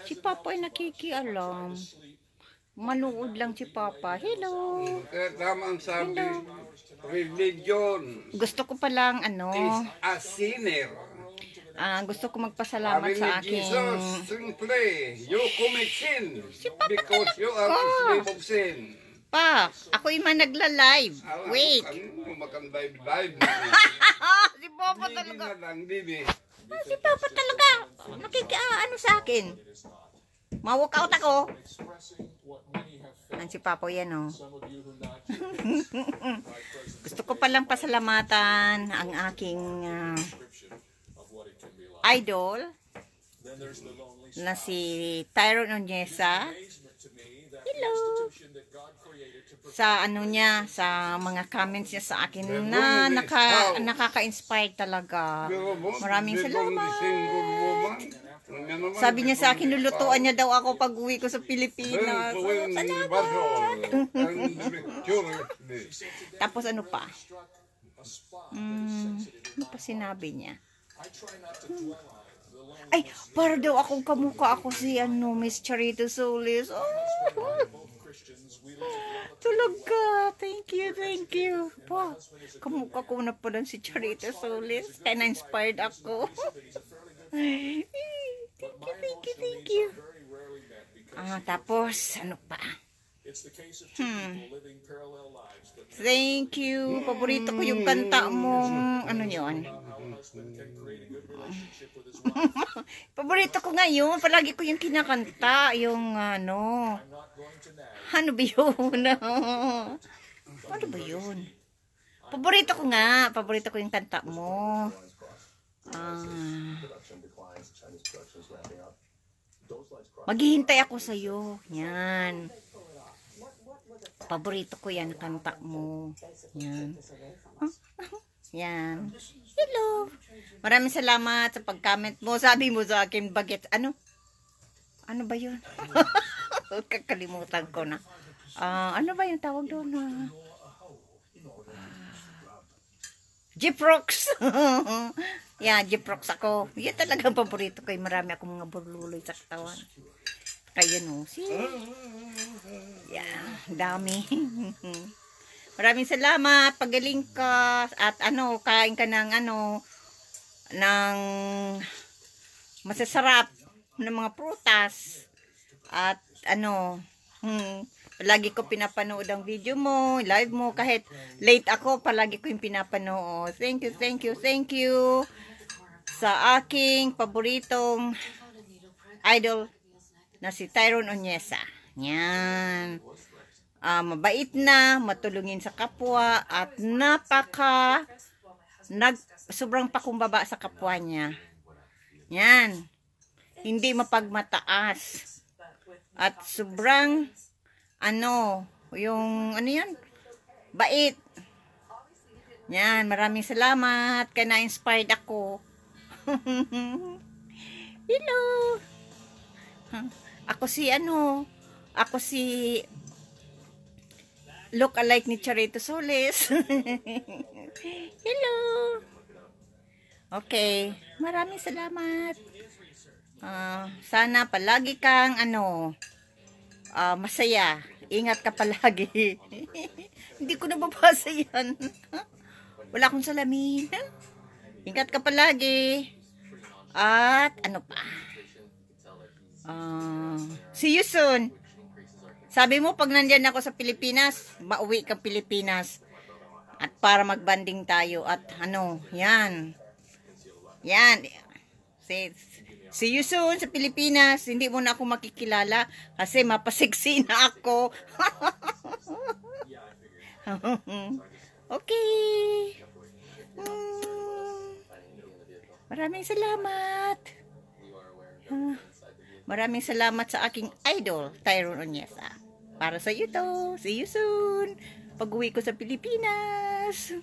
Si Papa ay nakikialam. Manood lang si Papa. Hello. Kaya tama ang sabi, Hello. religion Gusto ko palang is a sinner. gusto ko magpasalamat Sabi ni sa aking... Jesus, simple, you commit sin Si Papa because you are a slave of sin. Pa, ako man nagla-live. Wait. Ano makan-live-live? Si Papa Bibi talaga. na lang, bibi. Si Papa talaga. Ano sa akin. Ma-walkout ako. Si Papa yan, oh. Gusto ko palang pasalamatan ang aking idol na si Tyron Onyesa. Hello. Sa ano niya, sa mga comments niya sa akin na nakaka-inspire talaga. Maraming salamat. Sabi niya sa akin, lulutuan niya daw ako pag uwi ko sa Pilipinas. Salamat. Tapos ano pa? Ano pa sinabi niya? Ay, para daw akong kamukha ako si Miss Charito Solis. Oh. Talaga. Thank you. Pa, kamukha ko na po si Charito Solis. Kaya na-inspired ako. Thank you. Tapos, ano pa? Thank you. Paborito ko yung kanta mong, ano yun? Paborito ko ngayon. Palagi ko yung kinakanta. Yung, ano ba yun? Ano ba yun? Paborito ko yung kanta mo. Maghihintay ako sa'yo. Yan. Paborito ko yan, kanta mo. Yan. Yan. Hello. Maraming salamat sa pag-comment mo. Sabi mo sa akin, bagets. Ano ba yun? Kakalimutan ko na. Ano ba yung tawag doon? Gyprox. Yeah, Gyprox ako. Yan talaga ang paborito ko. Marami akong mga burluloy sa katawan. Kaya see? Yeah, dami. Maraming salamat. Pagaling ka. At kain ka ng ng masasarap ng mga prutas. At palagi ko pinapanood ang video mo, live mo, kahit late ako, palagi ko yung pinapanood. Thank you sa aking paboritong idol na si Tyron Onyesa. Yan. Mabait na, matulungin sa kapwa, at sobrang pakumbaba sa kapwa niya. Yan. Hindi mapagmataas. At sobrang bait. Yan, maraming salamat. Kaya na-inspired ako. Hello. Ako si look alike ni Charito Solis. Hello. Okay, maraming salamat. Sana palagi kang masaya. Ingat ka palagi. Hindi ko nababasa yan. Wala akong salamin. Ingat ka palagi. At ano pa? See you soon. Sabi mo pag nandyan ako sa Pilipinas, mauwi ka Pilipinas. At para magbanding tayo. At yan. Yan. See you soon sa Pilipinas. Hindi mo na ako makikilala kasi mapaseksi na ako. Okay. Maraming salamat. Maraming salamat sa aking idol, Tyron Onyesa. Para sa iyo to. See you soon. Pag-uwi ko sa Pilipinas.